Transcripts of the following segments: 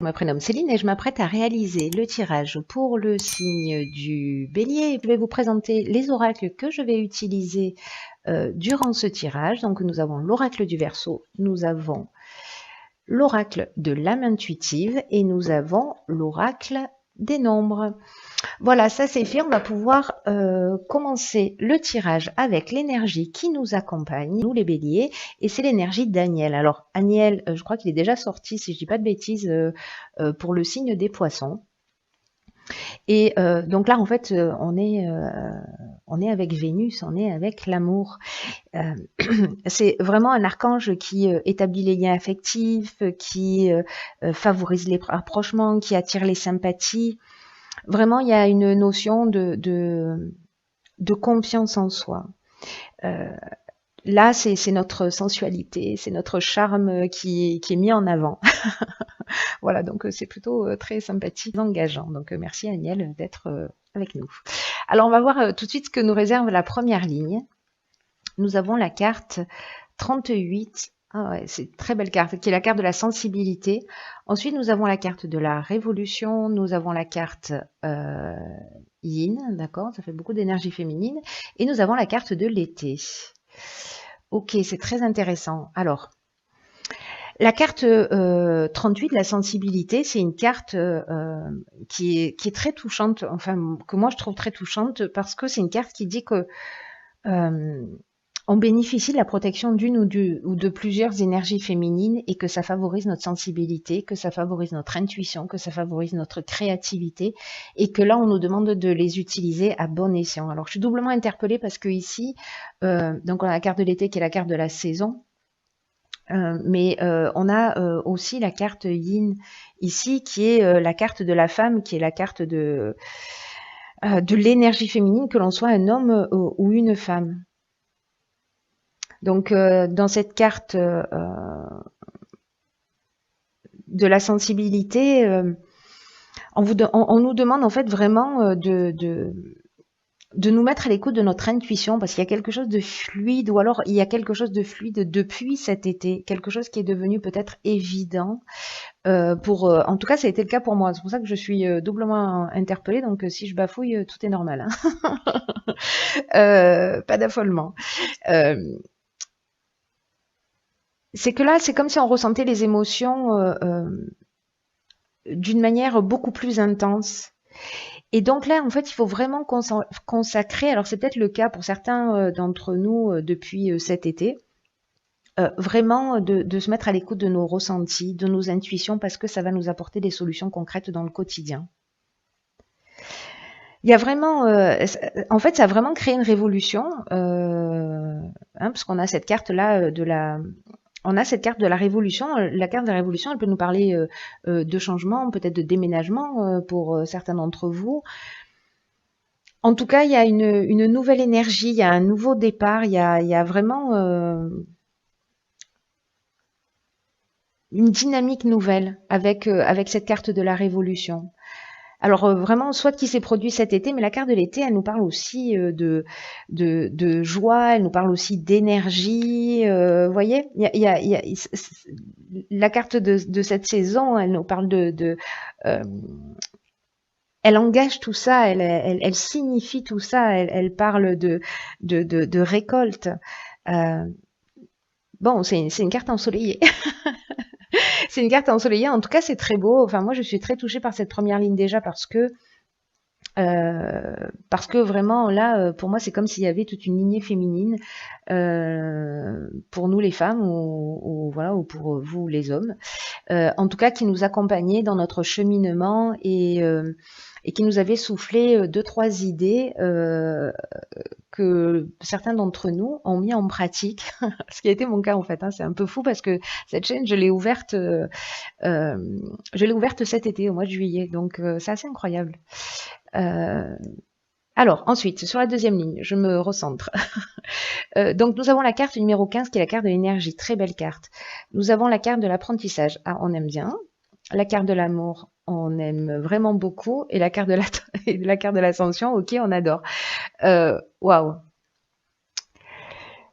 Je me prénomme Céline et je m'apprête à réaliser le tirage pour le signe du Bélier. Je vais vous présenter les oracles que je vais utiliser durant ce tirage. Donc nous avons l'oracle du Verseau, nous avons l'oracle de l'âme intuitive et nous avons l'oracle des nombres. Voilà, ça c'est fait. On va pouvoir commencer le tirage avec l'énergie qui nous accompagne, nous les béliers, et c'est l'énergie d'Aniel. Alors Aniel, je crois qu'il est déjà sorti, si je dis pas de bêtises, pour le signe des poissons. Et donc là, en fait, on est avec Vénus, on est avec l'amour. C'est vraiment un archange qui établit les liens affectifs, qui favorise les rapprochements, qui attire les sympathies. Vraiment, il y a une notion de confiance en soi. Là, c'est notre sensualité, c'est notre charme qui est mis en avant. Voilà, donc c'est plutôt très sympathique, engageant. Donc merci Aniel d'être avec nous. Alors on va voir tout de suite ce que nous réserve la première ligne. Nous avons la carte 38. Ah ouais, c'est une très belle carte, qui est la carte de la sensibilité. Ensuite, nous avons la carte de la révolution, nous avons la carte yin, d'accord, ça fait beaucoup d'énergie féminine, et nous avons la carte de l'été. Ok, c'est très intéressant. Alors, la carte 38, la sensibilité, c'est une carte qui est très touchante, enfin, que moi je trouve très touchante, parce que c'est une carte qui dit que on bénéficie de la protection d'une ou de plusieurs énergies féminines et que ça favorise notre sensibilité, que ça favorise notre intuition, que ça favorise notre créativité et que là, on nous demande de les utiliser à bon escient. Alors, je suis doublement interpellée parce que ici, donc on a la carte de l'été qui est la carte de la saison, mais on a aussi la carte yin ici qui est la carte de la femme, qui est la carte de l'énergie féminine, que l'on soit un homme ou une femme. Donc, dans cette carte de la sensibilité, on nous demande en fait vraiment de nous mettre à l'écoute de notre intuition, parce qu'il y a quelque chose de fluide, ou alors il y a quelque chose de fluide depuis cet été, quelque chose qui est devenu peut-être évident. En tout cas, ça a été le cas pour moi. C'est pour ça que je suis doublement interpellée. Donc, si je bafouille, tout est normal. Hein. Pas d'affolement. C'est que là, c'est comme si on ressentait les émotions d'une manière beaucoup plus intense. Et donc là, en fait, il faut vraiment consacrer, alors c'est peut-être le cas pour certains d'entre nous depuis cet été, vraiment de se mettre à l'écoute de nos ressentis, de nos intuitions, parce que ça va nous apporter des solutions concrètes dans le quotidien. Il y a vraiment, en fait, ça a vraiment créé une révolution, parce qu'on a cette carte-là on a cette carte de la révolution. La carte de la révolution, elle peut nous parler de changement, peut-être de déménagement pour certains d'entre vous. En tout cas, il y a une nouvelle énergie, il y a un nouveau départ, il y a vraiment une dynamique nouvelle avec cette carte de la révolution. Alors vraiment, soit qui s'est produit cet été, mais la carte de l'été, elle nous parle aussi de joie, elle nous parle aussi d'énergie. Vous voyez, la carte de cette saison, elle nous parle elle engage tout ça, elle signifie tout ça, elle parle de récolte. Bon, c'est une carte ensoleillée. C'est une carte ensoleillée. En tout cas, c'est très beau. Enfin, moi, je suis très touchée par cette première ligne déjà parce que vraiment là, pour moi, c'est comme s'il y avait toute une lignée féminine pour nous les femmes ou voilà, ou pour vous les hommes, en tout cas qui nous accompagnait dans notre cheminement et qui nous avait soufflé 2-3 idées que certains d'entre nous ont mis en pratique, ce qui a été mon cas en fait. Hein. C'est un peu fou parce que cette chaîne, je l'ai ouverte cet été, au mois de juillet, donc c'est assez incroyable. Alors, ensuite, sur la deuxième ligne, je me recentre. Donc, nous avons la carte numéro 15, qui est la carte de l'énergie. Très belle carte. Nous avons la carte de l'apprentissage. Ah, on aime bien. La carte de l'amour, on aime vraiment beaucoup. Et la carte de l'ascension, ok, on adore. Waouh.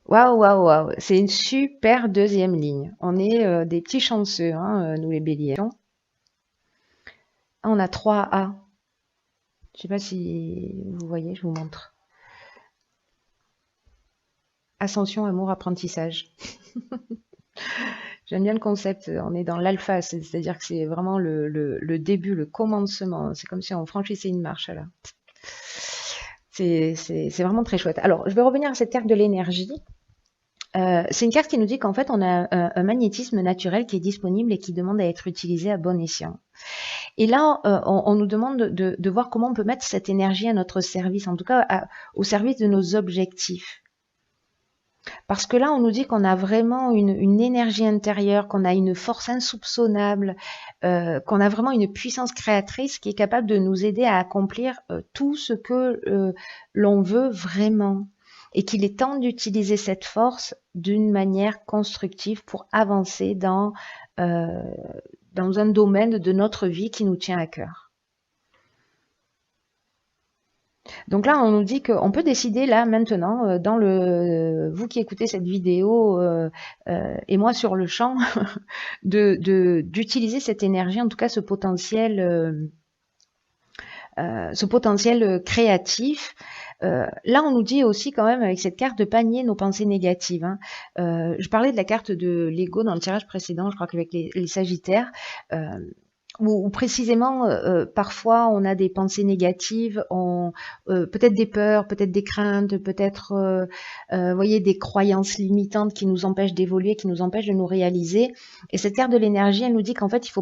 Waouh, waouh, waouh. C'est une super deuxième ligne. On est des petits chanceux, hein, nous les béliers. Ah, on a 3 A. Je sais pas si vous voyez, je vous montre. Ascension, amour, apprentissage. J'aime bien le concept. On est dans l'alpha, c'est-à-dire que c'est vraiment le début, le commencement. C'est comme si on franchissait une marche là. C'est vraiment très chouette. Alors, je vais revenir à cette carte de l'énergie. C'est une carte qui nous dit qu'en fait, on a un magnétisme naturel qui est disponible et qui demande à être utilisé à bon escient. Et là, on nous demande de voir comment on peut mettre cette énergie à notre service, en tout cas au service de nos objectifs. Parce que là, on nous dit qu'on a vraiment une énergie intérieure, qu'on a une force insoupçonnable, qu'on a vraiment une puissance créatrice qui est capable de nous aider à accomplir tout ce que l'on veut vraiment. Et qu'il est temps d'utiliser cette force d'une manière constructive pour avancer dans un domaine de notre vie qui nous tient à cœur. Donc là, on nous dit qu'on peut décider là maintenant, vous qui écoutez cette vidéo et moi sur le champ, d'utiliser cette énergie, en tout cas ce potentiel créatif. Là, on nous dit aussi quand même avec cette carte de panier nos pensées négatives. Hein. Je parlais de la carte de l'ego dans le tirage précédent, je crois qu'avec les Sagittaires. Ou précisément, parfois on a des pensées négatives, peut-être des peurs, peut-être des craintes, peut-être, voyez, des croyances limitantes qui nous empêchent d'évoluer, qui nous empêchent de nous réaliser. Et cette carte de l'énergie, elle nous dit qu'en fait, il faut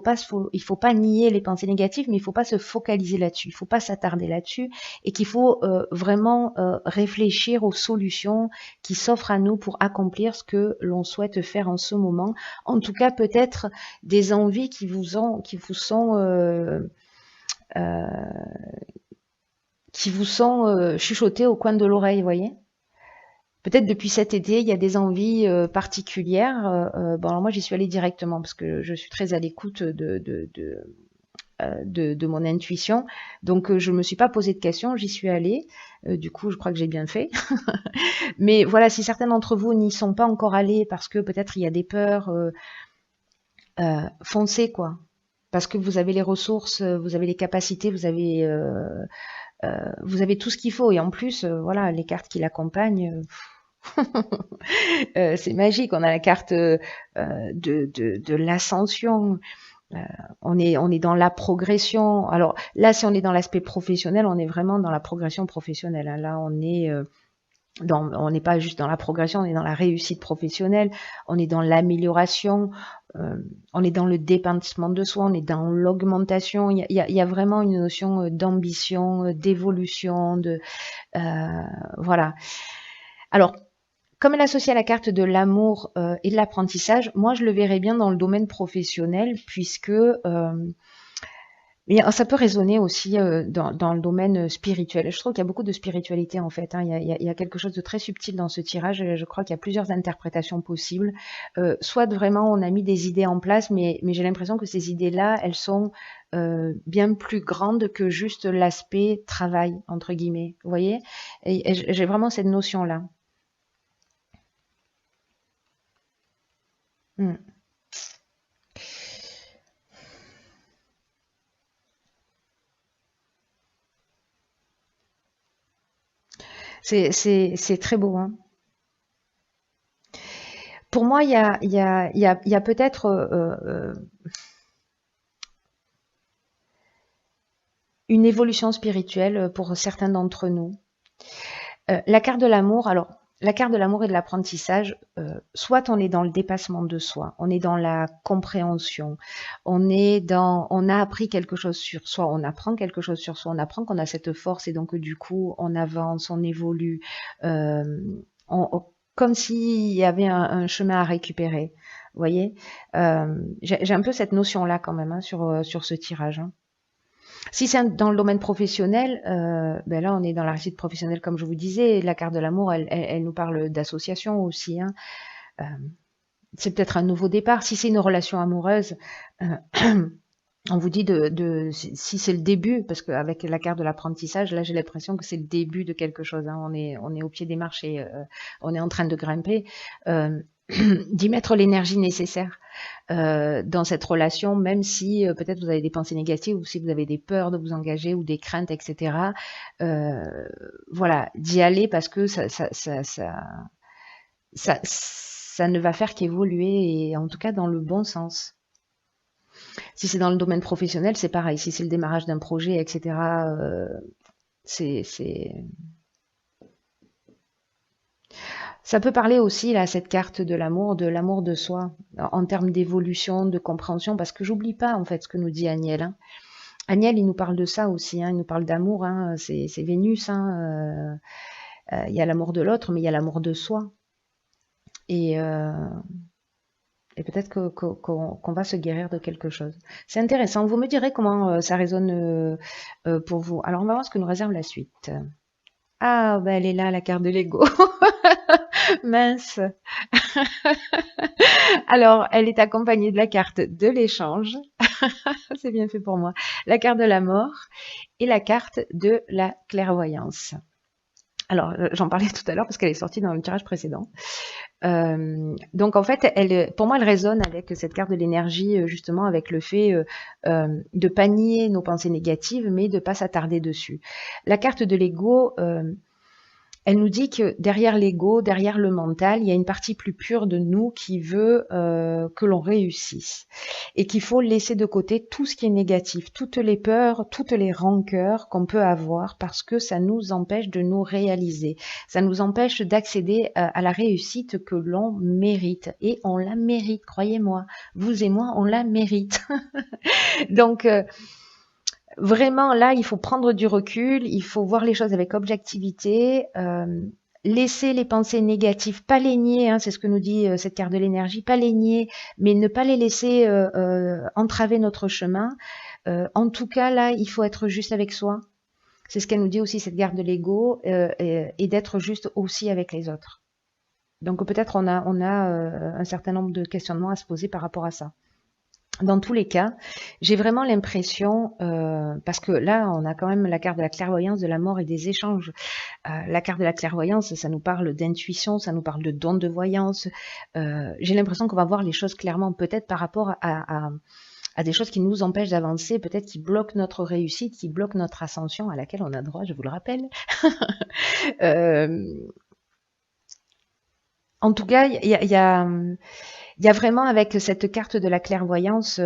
pas nier les pensées négatives, mais il faut pas se focaliser là-dessus, il faut pas s'attarder là-dessus, et qu'il faut vraiment réfléchir aux solutions qui s'offrent à nous pour accomplir ce que l'on souhaite faire en ce moment. En tout cas, peut-être des envies qui vous sont chuchotées au coin de l'oreille, vous voyez. Peut-être depuis cet été, il y a des envies particulières. Bon, alors moi, j'y suis allée directement parce que je suis très à l'écoute de mon intuition. Donc, je me suis pas posé de questions, j'y suis allée. Du coup, je crois que j'ai bien fait. Mais voilà, si certains d'entre vous n'y sont pas encore allés parce que peut-être il y a des peurs, foncez quoi. Parce que vous avez les ressources, vous avez les capacités, vous avez tout ce qu'il faut. Et en plus, voilà, les cartes qui l'accompagnent, c'est magique. On a la carte de l'ascension. On est dans la progression. Alors là, si on est dans l'aspect professionnel, on est vraiment dans la progression professionnelle. Hein. Là, on n'est pas juste dans la progression, on est dans la réussite professionnelle, on est dans l'amélioration, on est dans le dépassement de soi, on est dans l'augmentation. Il y a vraiment une notion d'ambition, d'évolution, voilà. Alors, comme elle est associée à la carte de l'amour et de l'apprentissage, moi je le verrais bien dans le domaine professionnel, puisque mais ça peut résonner aussi dans le domaine spirituel. Je trouve qu'il y a beaucoup de spiritualité en fait. Hein. Il y a quelque chose de très subtil dans ce tirage. Je crois qu'il y a plusieurs interprétations possibles. Soit vraiment on a mis des idées en place, mais j'ai l'impression que ces idées-là, elles sont bien plus grandes que juste l'aspect travail, entre guillemets. Vous voyez? Et j'ai vraiment cette notion-là. C'est très beau. Hein. Pour moi, il y a peut-être une évolution spirituelle pour certains d'entre nous. La carte de l'amour, alors la carte de l'amour et de l'apprentissage, soit on est dans le dépassement de soi, on est dans la compréhension, on a appris quelque chose sur soi, on apprend quelque chose sur soi, on apprend qu'on a cette force et donc du coup on avance, on évolue, comme s'il y avait un chemin à récupérer. Vous voyez, j'ai un peu cette notion-là quand même hein, sur ce tirage. Hein. Si c'est dans le domaine professionnel, ben là on est dans la réussite professionnelle comme je vous disais. La carte de l'amour, elle nous parle d'association aussi. Hein. C'est peut-être un nouveau départ. Si c'est une relation amoureuse, on vous dit si c'est le début, parce qu'avec la carte de l'apprentissage, là j'ai l'impression que c'est le début de quelque chose. Hein. On est au pied des marches et on est en train de grimper. D'y mettre l'énergie nécessaire. dans cette relation, même si peut-être vous avez des pensées négatives ou si vous avez des peurs de vous engager ou des craintes, etc. Voilà, d'y aller parce que ça ne va faire qu'évoluer et en tout cas dans le bon sens. Si c'est dans le domaine professionnel, c'est pareil. Si c'est le démarrage d'un projet, etc., ça peut parler aussi, là, cette carte de l'amour de soi, en termes d'évolution, de compréhension, parce que j'oublie pas, en fait, ce que nous dit Agnel. Hein. Agnel, il nous parle de ça aussi, hein, il nous parle d'amour, hein, c'est Vénus, hein, il y a l'amour de l'autre, mais il y a l'amour de soi. Et peut-être qu'on va se guérir de quelque chose. C'est intéressant. Vous me direz comment ça résonne pour vous. Alors, on va voir ce que nous réserve la suite. Ah, ben elle est là, la carte de l'ego. Mince. Alors, elle est accompagnée de la carte de l'échange. C'est bien fait pour moi. La carte de la mort et la carte de la clairvoyance. Alors, j'en parlais tout à l'heure parce qu'elle est sortie dans le tirage précédent. Donc en fait, pour moi, elle résonne avec cette carte de l'énergie, justement avec le fait de pas nier nos pensées négatives, mais de pas s'attarder dessus. La carte de l'ego, elle nous dit que derrière l'ego, derrière le mental, il y a une partie plus pure de nous qui veut que l'on réussisse et qu'il faut laisser de côté tout ce qui est négatif, toutes les peurs, toutes les rancœurs qu'on peut avoir parce que ça nous empêche de nous réaliser, ça nous empêche d'accéder à la réussite que l'on mérite et on la mérite, croyez-moi, vous et moi, on la mérite. Donc vraiment, là, il faut prendre du recul, il faut voir les choses avec objectivité, laisser les pensées négatives, pas les nier, hein, c'est ce que nous dit cette carte de l'énergie, pas les nier, mais ne pas les laisser entraver notre chemin. En tout cas, là, il faut être juste avec soi. C'est ce qu'elle nous dit aussi, cette carte de l'ego, et d'être juste aussi avec les autres. Donc peut-être on a un certain nombre de questionnements à se poser par rapport à ça. Dans tous les cas, j'ai vraiment l'impression, parce que là, on a quand même la carte de la clairvoyance, de la mort et des échanges. La carte de la clairvoyance, ça nous parle d'intuition, ça nous parle de don de voyance. J'ai l'impression qu'on va voir les choses clairement, peut-être par rapport à des choses qui nous empêchent d'avancer, peut-être qui bloquent notre réussite, qui bloquent notre ascension à laquelle on a droit, je vous le rappelle. En tout cas, il y a vraiment avec cette carte de la clairvoyance,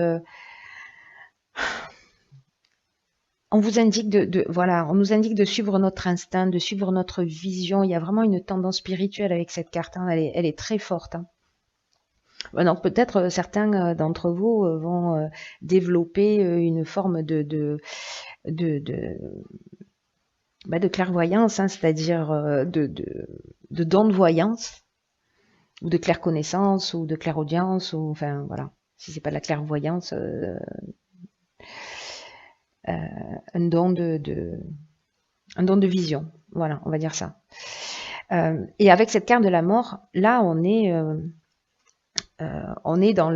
on vous indique on nous indique de suivre notre instinct, de suivre notre vision. Il y a vraiment une tendance spirituelle avec cette carte. Hein. Elle est très forte. Hein. Donc peut-être certains d'entre vous vont développer une forme de clairvoyance, hein, c'est-à-dire de don de voyance, ou de clairconnaissance, ou de clairaudience, ou enfin voilà. Si c'est pas de la clairvoyance, un don de vision. Voilà, on va dire ça. Et avec cette carte de la mort, là, on est dans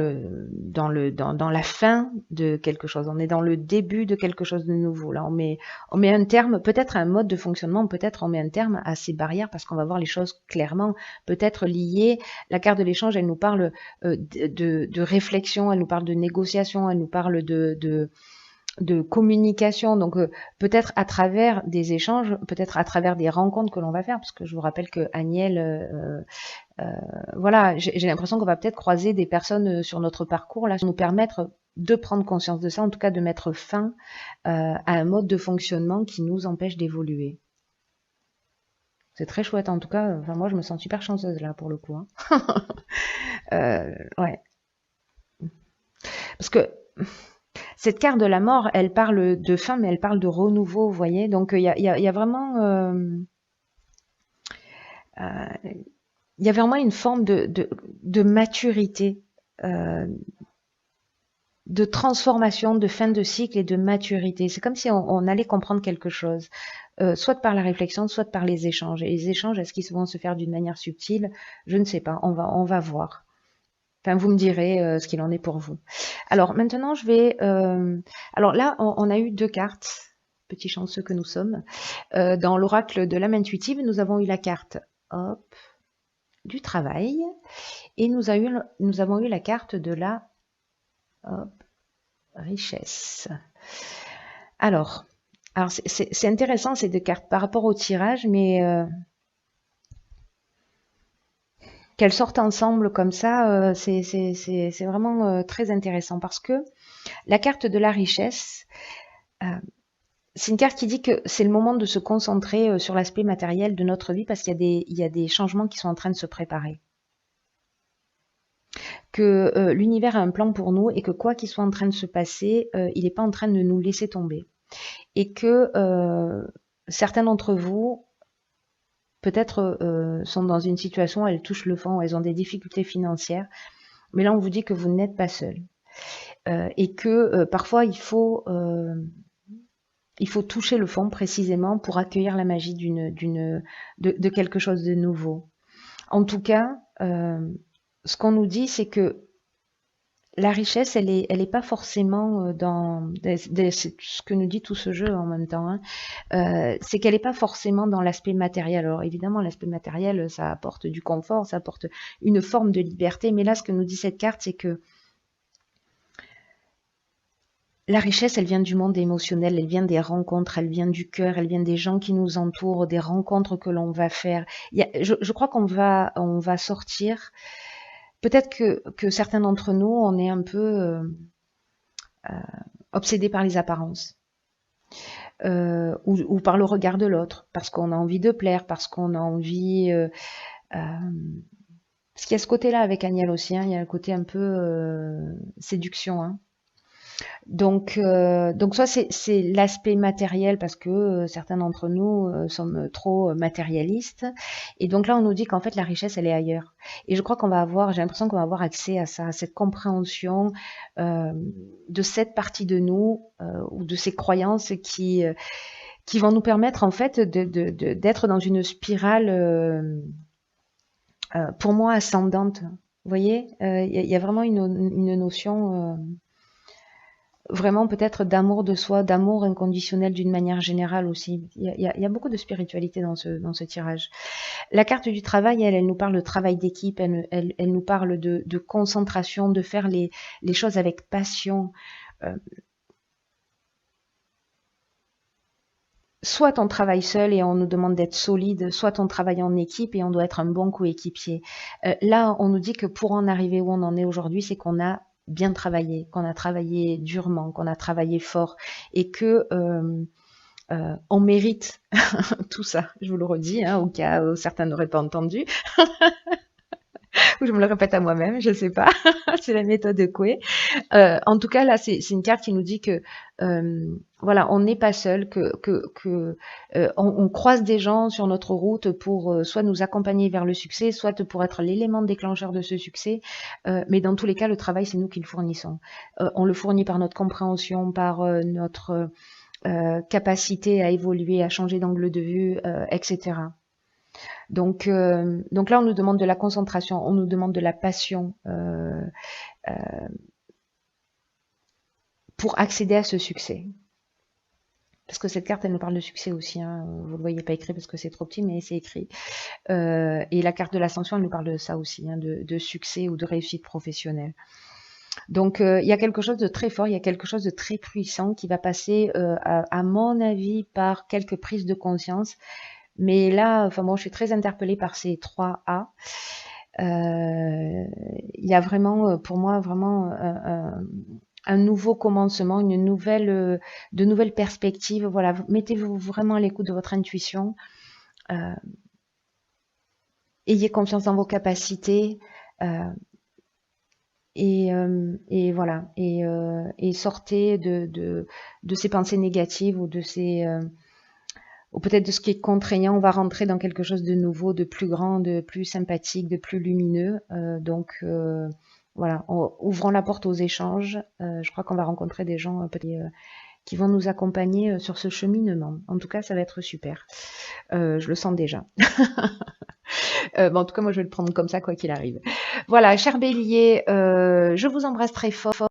la fin de quelque chose. On est dans le début de quelque chose de nouveau. Là, on met un terme, peut-être à un mode de fonctionnement, peut-être on met un terme à ces barrières parce qu'on va voir les choses clairement, peut-être liées. La carte de l'échange, elle nous parle de réflexion, elle nous parle de négociation, elle nous parle de communication, donc peut-être à travers des échanges, peut-être à travers des rencontres que l'on va faire, parce que je vous rappelle que Agnel, voilà, j'ai l'impression qu'on va peut-être croiser des personnes sur notre parcours, là, nous permettre de prendre conscience de ça, en tout cas de mettre fin à un mode de fonctionnement qui nous empêche d'évoluer. C'est très chouette, en tout cas, enfin, moi je me sens super chanceuse là pour le coup. Hein. Ouais. Parce que cette carte de la mort, elle parle de fin, mais elle parle de renouveau, vous voyez. Donc il y a vraiment, il y a vraiment une forme de maturité, de transformation, de fin de cycle et de maturité. C'est comme si on allait comprendre quelque chose, soit par la réflexion, soit par les échanges. Et les échanges, est-ce qu'ils vont se faire d'une manière subtile? Je ne sais pas. On va voir. Enfin, vous me direz ce qu'il en est pour vous. Alors maintenant, je vais... alors là, on a eu 2 cartes, petits chanceux que nous sommes. Dans l'oracle de l'âme intuitive, nous avons eu la carte, hop, du travail. Et nous avons eu la carte de la richesse. Alors c'est intéressant ces deux cartes par rapport au tirage, mais qu'elles sortent ensemble comme ça, c'est vraiment très intéressant parce que la carte de la richesse, c'est une carte qui dit que c'est le moment de se concentrer sur l'aspect matériel de notre vie parce qu'il y a des changements qui sont en train de se préparer. Que l'univers a un plan pour nous et que quoi qu'il soit en train de se passer, il n'est pas en train de nous laisser tomber. Et que certains d'entre vous, peut-être, sont dans une situation où elles touchent le fond, où elles ont des difficultés financières, mais là on vous dit que vous n'êtes pas seul. Et que parfois il faut toucher le fond précisément pour accueillir la magie de quelque chose de nouveau. En tout cas, ce qu'on nous dit, c'est que la richesse, elle est pas forcément dans c'est ce que nous dit tout ce jeu en même temps. Hein. C'est qu'elle n'est pas forcément dans l'aspect matériel. Alors évidemment, l'aspect matériel, ça apporte du confort, ça apporte une forme de liberté. Mais là, ce que nous dit cette carte, c'est que la richesse, elle vient du monde émotionnel, elle vient des rencontres, elle vient du cœur, elle vient des gens qui nous entourent, des rencontres que l'on va faire. Je crois qu'on va sortir. Peut-être que certains d'entre nous, on est un peu obsédés par les apparences. Ou par le regard de l'autre, parce qu'on a envie de plaire, parce qu'on a envie... parce qu'il y a ce côté-là avec Agnelle aussi, hein, il y a le côté un peu séduction. Hein. Donc soit c'est l'aspect matériel parce que certains d'entre nous sommes trop matérialistes. Et donc là, on nous dit qu'en fait, la richesse, elle est ailleurs. Et je crois qu'on va avoir, j'ai l'impression qu'on va avoir accès à ça, à cette compréhension de cette partie de nous ou de ces croyances qui vont nous permettre en fait d'être dans une spirale, pour moi, ascendante. Vous voyez, il y a vraiment une notion... vraiment peut-être d'amour de soi, d'amour inconditionnel d'une manière générale aussi. Il y a beaucoup de spiritualité dans ce tirage. La carte du travail, elle nous parle de travail d'équipe, elle nous parle de concentration, de faire les choses avec passion. Soit on travaille seul et on nous demande d'être solide, soit on travaille en équipe et on doit être un bon coéquipier. Là, on nous dit que pour en arriver où on en est aujourd'hui, c'est qu'on a bien travaillé, qu'on a travaillé durement, qu'on a travaillé fort et que on mérite tout ça. Je vous le redis, hein, au cas où certains n'auraient pas entendu. Ou je me le répète à moi-même, je ne sais pas. C'est la méthode de Coué. En tout cas, là, c'est une carte qui nous dit que voilà, on n'est pas seul, on croise des gens sur notre route pour soit nous accompagner vers le succès, soit pour être l'élément déclencheur de ce succès. Mais dans tous les cas, le travail, c'est nous qui le fournissons. On le fournit par notre compréhension, par notre capacité à évoluer, à changer d'angle de vue, etc. Donc là, on nous demande de la concentration, on nous demande de la passion pour accéder à ce succès. Parce que cette carte, elle nous parle de succès aussi. Hein. Vous ne le voyez pas écrit parce que c'est trop petit, mais c'est écrit. Et la carte de l'ascension, elle nous parle de ça aussi, hein, de succès ou de réussite professionnelle. Donc, il y a quelque chose de très fort, il y a quelque chose de très puissant qui va passer, à mon avis, par quelques prises de conscience. Mais là, enfin bon, je suis très interpellée par ces 3 A. Il y a vraiment, pour moi, vraiment un nouveau commencement, de nouvelles perspectives. Voilà, mettez-vous vraiment à l'écoute de votre intuition. Ayez confiance dans vos capacités. Et voilà, et sortez de ces pensées négatives ou de ces... ou peut-être de ce qui est contraignant, on va rentrer dans quelque chose de nouveau, de plus grand, de plus sympathique, de plus lumineux. Donc voilà, ouvrons la porte aux échanges. Je crois qu'on va rencontrer des gens qui vont nous accompagner sur ce cheminement. En tout cas, ça va être super. Je le sens déjà. Bon, en tout cas, moi, je vais le prendre comme ça, quoi qu'il arrive. Voilà, cher Bélier, je vous embrasse très fort.